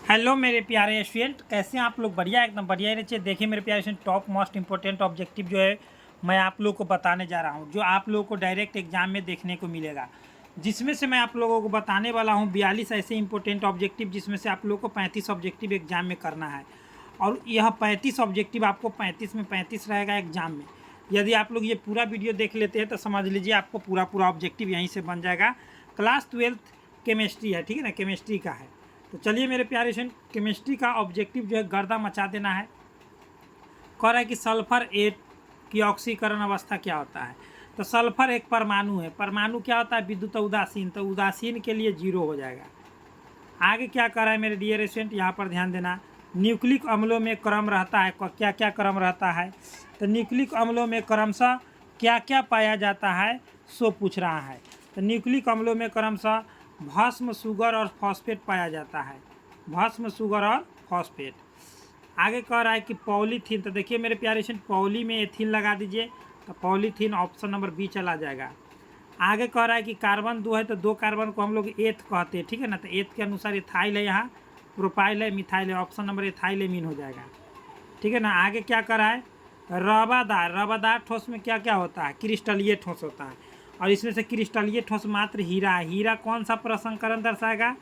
Hello मेरे प्यारे student, कैसे हैं आप लोग? बढ़िया, एकदम बढ़िया ही रहिए। देखिए मेरे प्यारे student, top most important objective जो है मैं आप लोगों को बताने जा रहा हूं, जो आप लोगों को डायरेक्ट एग्जाम में देखने को मिलेगा। जिसमें से मैं आप लोगों को बताने वाला हूं 42 ऐसे इंपॉर्टेंट ऑब्जेक्टिव, जिसमें से आप लोगों को 35 ऑब्जेक्टिव एग्जाम में करना है। और यह 35 ऑब्जेक्टिव आपको 35 में 35 रहेगा एग्जाम में। यदि आप लोग ये पूरा वीडियो देख लेते हैं तो समझ लीजिए आपको पूरा पूरा ऑब्जेक्टिव यहीं से बन जाएगा। क्लास 12th केमिस्ट्री है, ठीक है ना, केमिस्ट्री का है। तो चलिए मेरे प्यारे स्टूडेंट, केमिस्ट्री का ऑब्जेक्टिव जो है गर्दा मचा देना है। कह रहा है कि सल्फर 8 की ऑक्सीकरण अवस्था क्या होता है। तो सल्फर एक परमाणु है। परमाणु क्या होता है? विद्युत उदासीन। तो उदासीन के लिए 0 हो जाएगा। आगे क्या कर रहा है मेरे डियर स्टूडेंट, यहाँ पर ध्यान देना। न्यूक्लिक अम्लों में क्रम रहता है, क्या क्या क्रम रहता है? तो न्यूक्लिक अम्लों में क्रमशः क्या क्या पाया जाता है, सो पूछ रहा है। तो न्यूक्लिक अम्लों में क्रमशः भस्म, शुगर और फॉस्फेट पाया जाता है। भस्म, शुगर और फॉस्फेट। आगे कह रहा है कि पॉलीथीन। तो देखिए मेरे प्यारे स्टूडेंट, पॉली में एथीन लगा दीजिए, तो पॉलीथीन ऑप्शन नंबर बी चला जाएगा। आगे कह रहा है कि कार्बन 2 है, तो 2 कार्बन को हम लोग एथ कहते हैं, ठीक है ना। तो एथ के अनुसार इथाइल है, यहाँ प्रोपाइल है, मिथाइल है। ऑप्शन नंबर इथाइलेमीन हो जाएगा, ठीक है ना। आगे क्या कर रहा है? रवादार। रवादार ठोस में क्या क्या होता है? क्रिस्टलीय ठोस होता है। और इसमें से क्रिस्टलीय ठोस मात्र हीरा है। हीरा कौन सा प्रसंकरण दर्शाएगा?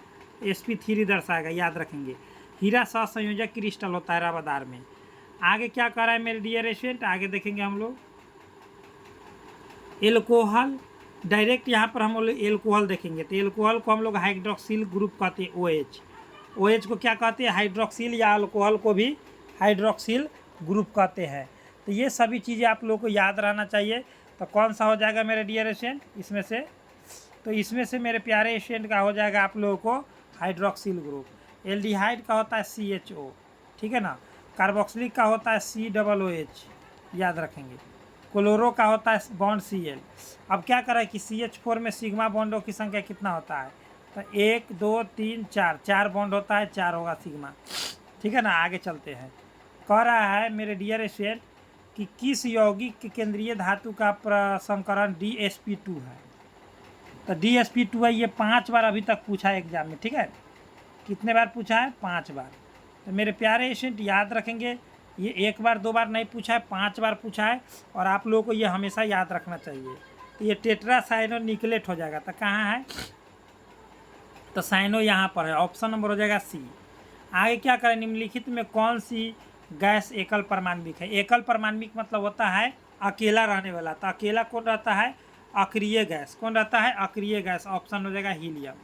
sp3 दर्शाएगा, याद रखेंगे। हीरा सहसंयोजक क्रिस्टल होता है रवादार में। आगे क्या कर रहा है मेरे डियर स्टूडेंट, आगे देखेंगे हम लोग एल्कोहल। डायरेक्ट यहाँ पर हम लोग एल्कोहल देखेंगे, तो एल्कोहल को हम लोग हाइड्रोक्सिल ग्रुप कहते हैं, OH। OH को क्या कहते हैं? हाइड्रोक्सिल, या अल्कोहल को भी हाइड्रोक्सिल ग्रुप कहते हैं। तो ये सभी चीज़ें आप लोगों को याद रहना चाहिए। तो कौन सा हो जाएगा मेरे डियर स्टूडेंट इसमें से? तो इसमें से मेरे प्यारे स्टूडेंट का हो जाएगा आप लोगों को हाइड्रोक्सिल ग्रुप। एल्डिहाइड का होता है CHO, ठीक है ना। कार्बोक्सिलिक का होता है COOH, याद रखेंगे। क्लोरो का होता है बॉन्ड Cl। अब क्या करें कि CH4 में सिग्मा बॉन्डों की संख्या कितना होता है? तो 1 2 3 4, 4 बॉन्ड होता है, 4 होगा सिग्मा, ठीक है ना। आगे चलते हैं। कह रहा है मेरे डियर स्टूडेंट कि किस यौगिक केंद्रीय धातु का प्रसंकरण DsP2 है। तो DsP2 है, ये 5 बार अभी तक पूछा है एग्जाम में, ठीक है। कितने बार पूछा है? 5 बार। तो मेरे प्यारे स्टूडेंट याद रखेंगे, ये 1 बार 2 बार नहीं पूछा है, 5 बार पूछा है। और आप लोगों को ये हमेशा याद रखना चाहिए। तो ये टेट्रा साइनो निकलेट हो जाएगा। तो कहाँ है? तो साइनो यहाँ पर है, ऑप्शन नंबर हो जाएगा C। आगे क्या करें? निम्नलिखित में कौन सी गैस एकल परमाणविक है? एकल परमाणविक मतलब होता है अकेला रहने वाला। तो अकेला कौन रहता है? अक्रिय गैस। कौन रहता है? अक्रिय गैस। ऑप्शन हो जाएगा हीलियम।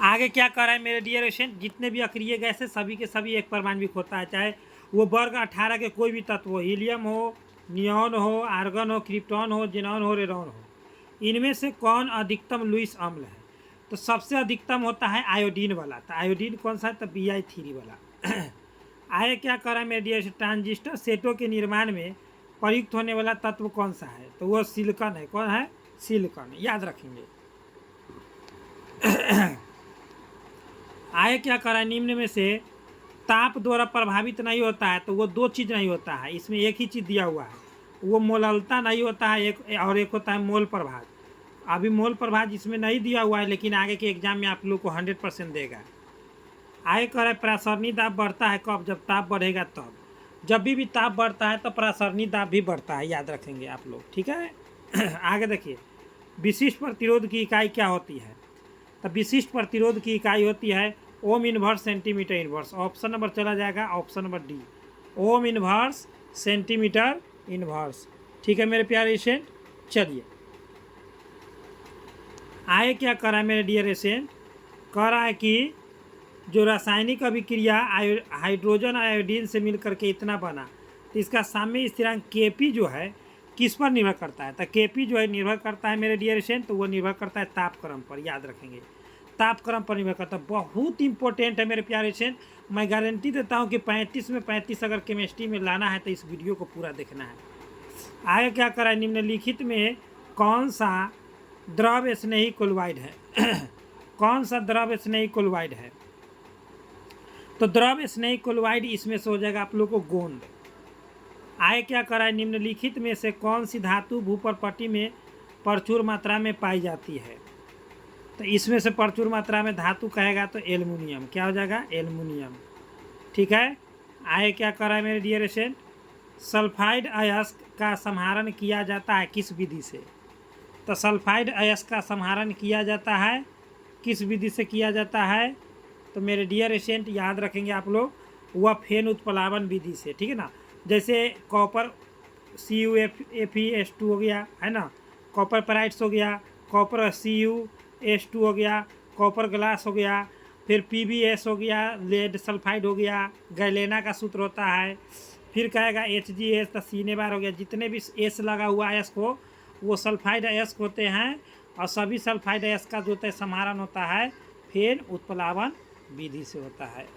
आगे क्या कर रहा है मेरे डियर स्टूडेंट, जितने भी अक्रिय गैस है सभी के सभी एक परमाणविक होता है, चाहे वो वर्ग 18 के कोई भी तत्व हो, हीलियम हो, नियॉन हो, आर्गन हो, क्रिप्टॉन हो, जेनॉन हो, रेडॉन हो। इनमें से कौन अधिकतम लुईस अम्ल है? तो सबसे अधिकतम होता है आयोडीन वाला। तो आयोडीन कौन सा है? तो Bi3 वाला। आगे क्या कर रहा है मेरे डियर, ट्रांजिस्टर सेटों के निर्माण में प्रयुक्त होने वाला तत्व कौन सा है? तो वो सिलिकॉन है। कौन है? सिलिकॉन, याद रखेंगे। आगे क्या कर रहा है? निम्न में से ताप द्वारा प्रभावित नहीं होता है, तो वो 2 चीज़ नहीं होता है, इसमें एक ही चीज़ दिया हुआ है। वो मोललता नहीं होता है, एक और एक होता है मोल प्रभाव। अभी मोल प्रभाव इसमें नहीं दिया हुआ है, लेकिन आगे के एग्जाम में आप लोग को 100% देगा। आगे कह रहा है प्रासरणी दाब बढ़ता है कब? जब ताप बढ़ेगा तब। जब भी ताप बढ़ता है तो प्रासरणी दाब भी बढ़ता है, याद रखेंगे आप लोग, ठीक है। आगे देखिए, विशिष्ट प्रतिरोध की इकाई क्या होती है? तो विशिष्ट प्रतिरोध की इकाई होती है ohm inverse centimetre inverse. Option number चला जाएगा, option number D, ohm inverse centimetre inverse, ठीक है मेरे प्यारे स्टूडेंट। चलिए आगे क्या कर रहा है मेरे डियर स्टूडेंट, कह रहा है कि जो रासायनिक अभिक्रिया हाइड्रोजन आयोडीन से मिलकर के इतना बना, तो इसका साम्य स्थिरांक Kp जो है किस पर निर्भर करता है? तो Kp जो है निर्भर करता है मेरे डियर स्टूडेंट, तो वो निर्भर करता है तापक्रम पर, याद रखेंगे। तापक्रम पर निर्भर करता है, बहुत इंपॉर्टेंट है मेरे प्यारे स्टूडेंट। मैं गारंटी देता हूँ कि 35 में 35 अगर केमिस्ट्री में लाना है तो इस वीडियो को पूरा देखना है। आगे क्या करा है? निम्नलिखित में कौन सा द्रव स्नेही क्लोराइड है? कौन सा द्रव स्नेही क्लोराइड है? तो द्रव स्नेही क्लोराइड इसमें से हो जाएगा आप लोग को गोंद। आगे क्या करा है? निम्नलिखित में से कौन सी धातु भूपर पट्टी में प्रचुर मात्रा में पाई जाती है? तो इसमें से प्रचुर मात्रा में धातु कहेगा तो एल्युमिनियम, क्या हो जाएगा एल्युमिनियम। ठीक है, आगे क्या कर रहा है मेरे डियर स्टूडेंट, सल्फाइड अयस्क का समाहरण किया जाता है किस विधि से। तो सल्फाइड अयस्क का समाहरण किया जाता है किस विधि से किया जाता है, तो मेरे डियर स्टूडेंट याद रखेंगे आप लोग, वह फेन उत्प्लावन विधि से। ठीक है ना, जैसे कॉपर CuFeS2 हो गया है ना, कॉपर पेराइड्स हो गया, कॉपर CuS2 हो गया, कॉपर ग्लास हो गया, फिर PbS हो गया, लेड सल्फाइड हो गया, गैलेना का सूत्र होता है, फिर कहेगा HgS, तो सीने बार हो गया। जितने भी एस लगा हुआ अयस्क हो वो सल्फाइड अयस्क होते हैं, और सभी सल्फाइड अयस्क का जो होता है समाहरण होता है फेन उत्प्लावन विधि से होता है।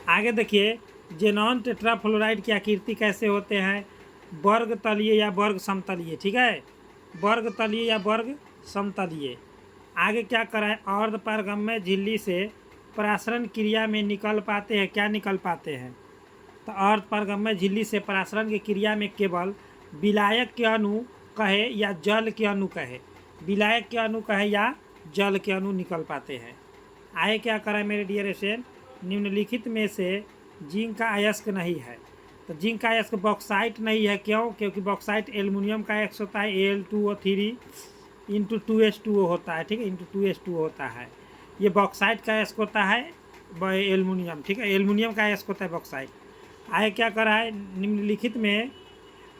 आगे देखिए, जेनॉन टेट्राफ्लोराइड की आकृति कैसे होते हैं, वर्ग तलीय या वर्ग समतलीय। ठीक है, वर्ग तलीय या वर्ग समतलीय। आगे क्या करा है, अर्धपारगम्य झिल्ली से परासरण क्रिया में निकल पाते हैं, क्या निकल पाते हैं, तो अर्धपारगम्य झिल्ली से परासरण की क्रिया में केवल विलायक के अणु कहे या जल के अणु कहे, विलायक के अणु कहे या जल के अणु निकल पाते हैं। आगे क्या करा है मेरे डियर स्टूडेंट, निम्नलिखित में से जिंक का अयस्क नहीं है। तो जिंक का अयस्क बॉक्साइट नहीं है, क्यों, क्योंकि बॉक्साइट एल्युमिनियम का अयस्क होता है Al2O3 इंटू 2H2O होता है। ठीक है, इंटू 2H2O होता है। ये बॉक्साइट का अयस्क होता है एल्युमिनियम। ठीक है, एल्युमिनियम का अयस्क होता है बॉक्साइट। आगे क्या करा है, निम्नलिखित में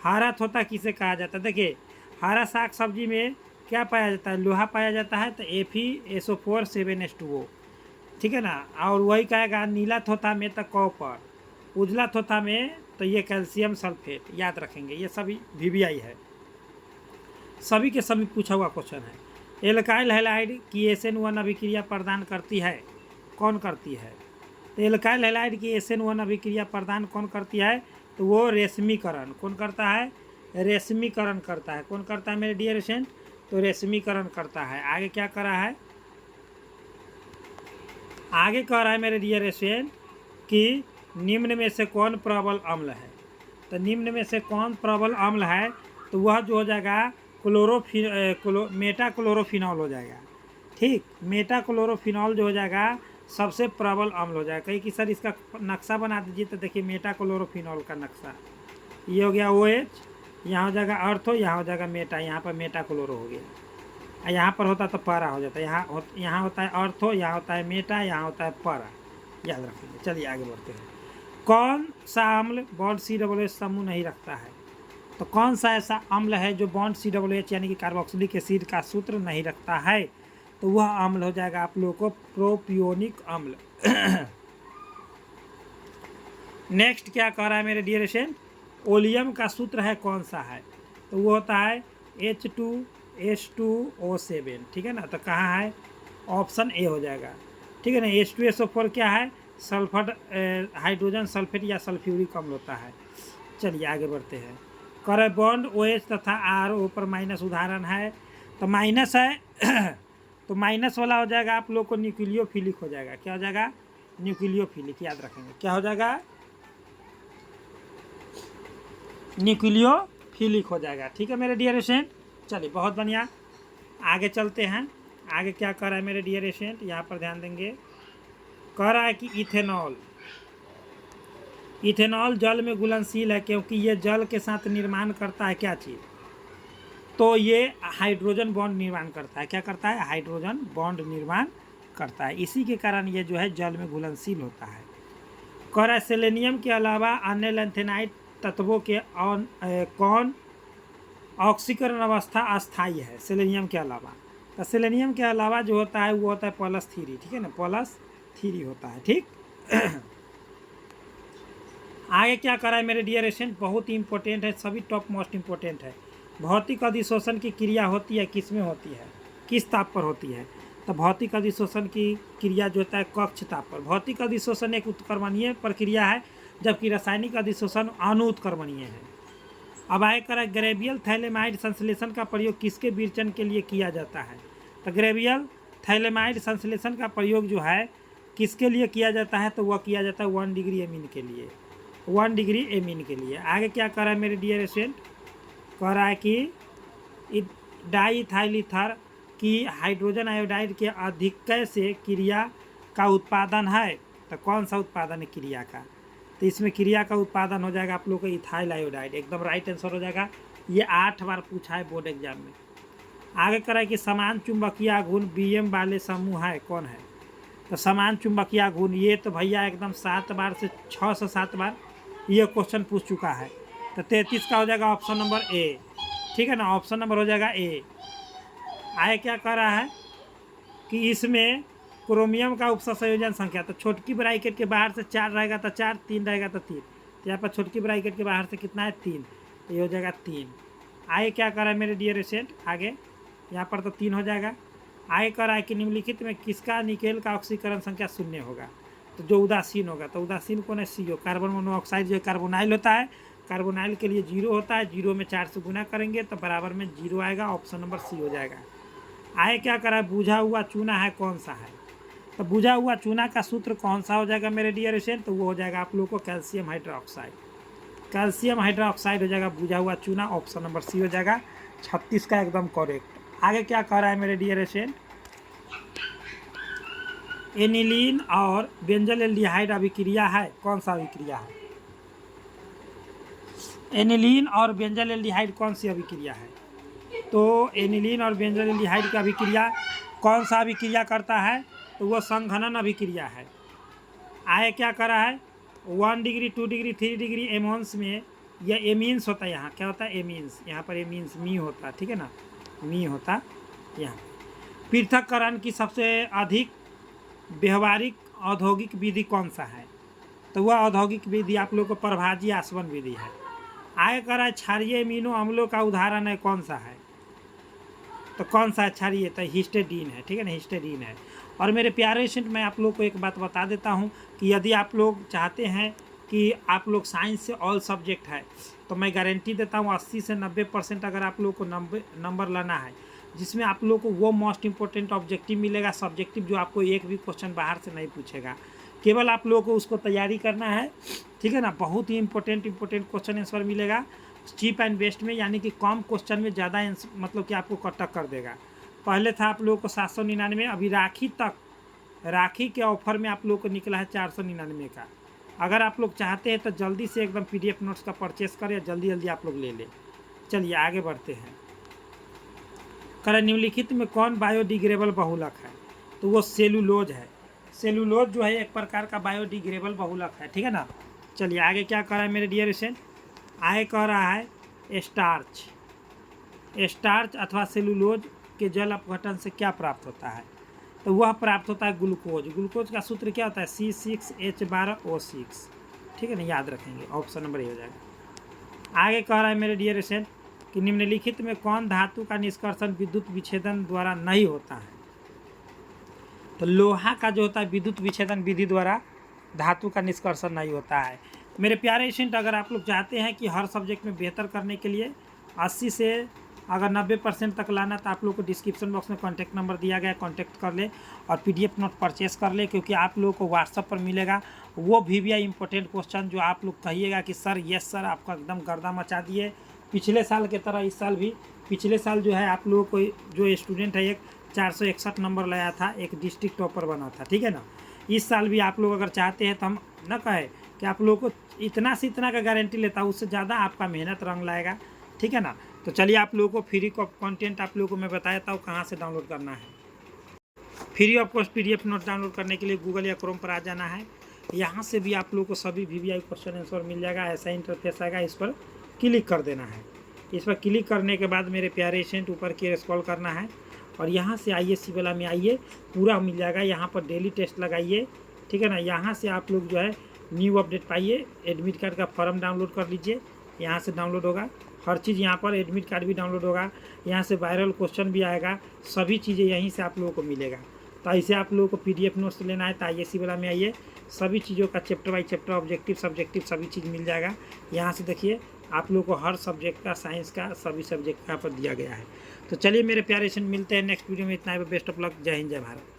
हरा थोथा किसे कहा जाता है। देखिए, हरा साग सब्जी में क्या पाया जाता है, लोहा पाया जाता है, तो FeSO4 7H2O। ठीक है ना, और वही कहेगा नीला थोथा में तो कॉपर, उजला थोथा में तो ये कैल्शियम सल्फेट, याद रखेंगे। ये सभी VBI है, सभी के सभी पूछा हुआ क्वेश्चन है। एल्काइल हैलाइड की SN1 अभिक्रिया प्रदान करती है, कौन करती है, तो एल्काइल हैलाइड की SN1 अभिक्रिया प्रदान कौन करती है, तो वो रेशमीकरण कौन करता है, रेशमीकरण करता है। कौन करता है मेरे डियर स्टूडेंट, तो रेशमीकरण करता है। आगे क्या करा है, आगे कह रहा है मेरे डियर स्टूडेंट कि निम्न में से कौन प्रबल अम्ल है। तो निम्न में से कौन प्रबल अम्ल है, तो वह जो हो जाएगा मेटाक्लोरोफिनॉल हो जाएगा। ठीक, मेटाक्लोरोफिनॉल जो हो जाएगा सबसे प्रबल अम्ल हो जाएगा। कहीं कि सर इसका नक्शा बना दीजिए, तो देखिए मेटाक्लोरोफिनॉल का नक्शा, ये हो गया OH, यहाँ हो जाएगा अर्थो, यहाँ हो जाएगा मेटा, यहाँ पर मेटाक्लोरो हो गया, यहाँ पर होता तो पारा हो जाता है। यहाँ होता है अर्थो, यहाँ होता है मेटा, यहाँ होता है पारा, याद रखेंगे। चलिए आगे बढ़ते हैं। कौन सा अम्ल बॉन्ड COOH समूह नहीं रखता है, तो कौन सा ऐसा अम्ल है जो बॉन्ड COOH यानी कि कार्बोक्सिलिक एसिड का सूत्र नहीं रखता है, तो वह अम्ल हो जाएगा आप लोगों को प्रोपियोनिक अम्ल। नेक्स्ट क्या कह रहा है मेरे डियर स्टूडेंट, ओलियम का सूत्र है कौन सा है, तो वो होता है H2S2O7। ठीक है ना, तो कहाँ है, ऑप्शन ए हो जाएगा। ठीक है ना, H2SO4 क्या है, सल्फर हाइड्रोजन सल्फेट या सल्फ्यूरिक अम्ल होता है। चलिए आगे बढ़ते हैं। कर बॉन्ड OH तथा RO पर माइनस उदाहरण है, तो माइनस है तो माइनस वाला हो जाएगा आप लोग को न्यूक्लियोफिलिक हो जाएगा। क्या हो जाएगा, न्यूक्लियोफिलिक, याद रखेंगे क्या हो जाएगा, न्यूक्लियोफिलिक हो जाएगा। ठीक है मेरे डियर स्टूडेंट, चलिए बहुत बढ़िया, आगे चलते हैं। आगे क्या कर रहा है मेरे डियर स्टूडेंट, यहाँ पर ध्यान देंगे। कह रहा है कि इथेनॉल जल में घुलनशील है, क्योंकि ये जल के साथ निर्माण करता है क्या चीज़, तो ये हाइड्रोजन बॉन्ड निर्माण करता है। क्या करता है, हाइड्रोजन बॉन्ड निर्माण करता है, इसी के कारण ये जो है जल में घुलनशील होता है। कह रहा है सेलेनियम के अलावा अन्य लैंथेनाइट तत्वों के कौन ऑक्सीकरण अवस्था अस्थायी है, सेलेनियम के अलावा। तो सेलेनियम के अलावा जो होता है वो होता है +3। ठीक है ना, +3 होता है। ठीक आगे क्या करा है मेरे डियर स्टूडेंट, बहुत ही इंपॉर्टेंट है, सभी टॉप मोस्ट इंपॉर्टेंट है। भौतिक अधिशोषण की क्रिया होती है किस में होती है, किस ताप पर होती है, तो भौतिक अधिशोषण की क्रिया जो होता है कक्ष ताप पर। भौतिक अधिशोषण एक उत्क्रमणीय प्रक्रिया है, जबकि रासायनिक अधिशोषण अनुत्क्रमणीय है। अब आगे करा ग्रेवियल थैलेमाइड संश्लेषण का प्रयोग किसके विरचन के लिए किया जाता है, तो ग्रेवियल थैलेमाइड संश्लेषण का प्रयोग जो है किसके लिए किया जाता है, तो वह किया जाता है 1 डिग्री एमीन के लिए, 1 डिग्री एमीन के लिए। आगे क्या कर रहा है मेरे डियर स्टूडेंट, कह रहा है कि डाईथाइल ईथर कि हाइड्रोजन आयोडाइड के अधिक्य से क्रिया का उत्पादन है, तो कौन सा उत्पादन है क्रिया का? तो इसमें क्रिया का उत्पादन हो जाएगा आप लोग का इथाइल आयोडाइड, एकदम राइट आंसर हो जाएगा। ये 8 बार पूछा है बोर्ड एग्जाम में। आगे करा कि समान चुंबकीय गुण Bm वाले समूह है, कौन है? तो समान चुंबकीय गुण, ये तो भैया एकदम 7 बार से 6 से 7 बार ये क्वेश्चन पूछ चुका है। तो 33 का हो जाएगा ऑप्शन नंबर ए, ठीक है ना, ऑप्शन नंबर हो जाएगा ए। आगे क्या कह रहा है कि इसमें क्रोमियम का उपसंयोजन संख्या, तो छोटकी ब्रैकेट के बाहर से 4 रहेगा तो 4, 3 रहेगा तो 3, तो यहाँ पर छोटकी ब्रैकेट के बाहर से कितना है 3, तो ये हो जाएगा 3। आगे क्या कर रहा है मेरे डियर स्टूडेंट, आगे यहाँ पर तो 3 हो जाएगा। आगे कर रहा है कि निम्नलिखित में किसका निकेल का ऑक्सीकरण संख्या 0 होगा, तो जो उदासीन होगा, तो उदासीन कौन है? CO, कार्बन मोनोऑक्साइड जो कार्बोनाइल होता है, कार्बोनाइल के लिए 0 होता है, 0 में 4 से गुना करेंगे तो बराबर में 0 आएगा, ऑप्शन नंबर सी हो जाएगा। आगे क्या करा है, बुझा हुआ चूना है, कौन सा है? तो बुझा हुआ चूना का सूत्र कौन सा हो जाएगा मेरे डियर स्टूडेंट, तो वो हो जाएगा आप लोगों को कैल्शियम हाइड्रोक्साइड। कैल्शियम हाइड्रोक्साइड हो जाएगा बुझा हुआ चूना, ऑप्शन नंबर सी हो जाएगा। 36 का एकदम करेक्ट। आगे क्या कह रहा है मेरे डियर स्टूडेंट, एनिलीन और बेंजल एल्डिहाइड अभिक्रिया है, कौन सा अभिक्रिया है? एनिलीन और बेंजल एल्डिहाइड कौन सी अभिक्रिया है? तो एनिलीन और बेंजल एल्डिहाइड की अभिक्रिया कौन सा अभिक्रिया करता है, तो वह संघनन अभिक्रिया है। आगे क्या करा है, 1 डिग्री 2 डिग्री 3 डिग्री एमोन्स में यह एमीन्स होता है, यहाँ क्या होता है एमीन्स, यहाँ पर एमीन्स मी होता है, ठीक है ना, मी होता यहाँ। पृथक्करण की सबसे अधिक व्यवहारिक औद्योगिक विधि कौन सा है, तो वह औद्योगिक विधि आप लोग को प्रभाजी आसवन विधि है। आगे करा है क्षारीय अमीनो अम्लों का उदाहरण है, कौन सा है, तो कौन सा क्षारीय, तो हिस्टेडीन है, ठीक है ना, हिस्टेडीन है। और मेरे प्यारे स्टूडेंट, मैं आप लोग को एक बात बता देता हूँ कि यदि आप लोग चाहते हैं कि आप लोग साइंस से ऑल सब्जेक्ट है, तो मैं गारंटी देता हूँ 80 से 90% अगर आप लोग को नंबर लाना है, जिसमें आप लोग को वो मोस्ट इंपॉर्टेंट ऑब्जेक्टिव मिलेगा, सब्जेक्टिव, जो आपको एक भी क्वेश्चन बाहर से नहीं पूछेगा, केवल आप लोगों को उसको तैयारी करना है, ठीक है ना। बहुत ही इंपॉर्टेंट क्वेश्चन आंसर मिलेगा चीप एंड बेस्ट में, यानी कि कम क्वेश्चन में ज़्यादा मतलब कि आपको कटक कर देगा। पहले था आप लोगों को 799, अभी राखी के ऑफर में आप लोगों को निकला है 499 का। अगर आप लोग चाहते हैं तो जल्दी से एकदम PDF नोट्स का परचेस करें या जल्दी आप लोग ले लें। चलिए आगे बढ़ते हैं। करें निम्नलिखित में कौन बायोडिग्रेडेबल बहुलक है, तो वो सेलुलोज है। सेलुलोज जो है एक प्रकार का बायोडिग्रेडेबल बहुलक है, ठीक है ना। चलिए आगे क्या कर रहा है मेरे डियर स्टूडेंट, आगे कह रहा है स्टार्च अथवा सेलुलोज के जल अपघटन से क्या प्राप्त होता है, तो वह प्राप्त होता है ग्लूकोज। ग्लूकोज का सूत्र क्या होता है, C6H12O6, ठीक है ना, याद रखेंगे, ऑप्शन नंबर ए हो जाएगा। आगे कह रहा है मेरे डियर स्टूडेंट कि निम्नलिखित में कौन धातु का निष्कर्षण विद्युत विच्छेदन द्वारा नहीं होता है, तो लोहा का जो होता है विद्युत विच्छेदन विधि द्वारा धातु का निष्कर्षण नहीं होता है। मेरे प्यारे स्टूडेंट, अगर आप लोग चाहते हैं कि हर सब्जेक्ट में बेहतर करने के लिए 80 से अगर 90% तक लाना, तो आप लोग को डिस्क्रिप्शन बॉक्स में कॉन्टैक्ट नंबर दिया गया है, कॉन्टैक्ट कर ले और PDF नोट परचेस कर ले, क्योंकि आप लोगों को व्हाट्सअप पर मिलेगा वो VVI इंपॉर्टेंट क्वेश्चन जो आप लोग कहिएगा कि सर यस सर आपका एकदम गर्दा मचा दिए। पिछले साल की तरह इस साल भी, पिछले साल जो है आप लोगों को जो स्टूडेंट है एक 461 नंबर लाया था, एक डिस्ट्रिक्ट टॉपर बना था, ठीक है ना। इस साल भी आप लोग अगर चाहते हैं तो हम न कहे कि आप लोगों को इतना से इतना का गारंटी लेता हूँ, उससे ज़्यादा आपका मेहनत रंग लाएगा, ठीक है ना। तो चलिए आप लोगों को फ्री कंटेंट आप लोगों को मैं बताता हूँ कहाँ से डाउनलोड करना है। Free of cost PDF note download करने के लिए गूगल या क्रोम पर आ जाना है। यहाँ से भी आप लोगों को सभी VVI क्वेश्चन आंसर मिल जाएगा, ऐसा इंटरफेस आएगा, इस पर क्लिक कर देना है। इस पर क्लिक करने के बाद मेरे प्यारे स्टूडेंट ऊपर की स्क्रॉल करना है और यहाँ से ISC वाला में आइए, पूरा मिल जाएगा। यहाँ पर डेली टेस्ट लगाइए, ठीक है ना। यहाँ से आप लोग जो है न्यू अपडेट पाइए, एडमिट कार्ड का फॉर्म डाउनलोड कर लीजिए, यहाँ से डाउनलोड होगा हर चीज़, यहाँ पर एडमिट कार्ड भी डाउनलोड होगा, यहाँ से वायरल क्वेश्चन भी आएगा, सभी चीज़ें यहीं से आप लोगों को मिलेगा। तो ऐसे आप लोगों को PDF नोट्स लेना है तो ISC वाला में आइए, सभी चीज़ों का chapter by chapter, objective subjective सभी चीज़ मिल जाएगा। यहाँ से देखिए आप लोगों को हर सब्जेक्ट का, साइंस का, सभी सब्जेक्ट का यहाँ पर दिया गया है। तो चलिए मेरे प्यारे स्टूडेंट, मिलते हैं नेक्स्ट वीडियो में। इतना ही, बेस्ट ऑफ लक, जय हिंद जय भारत।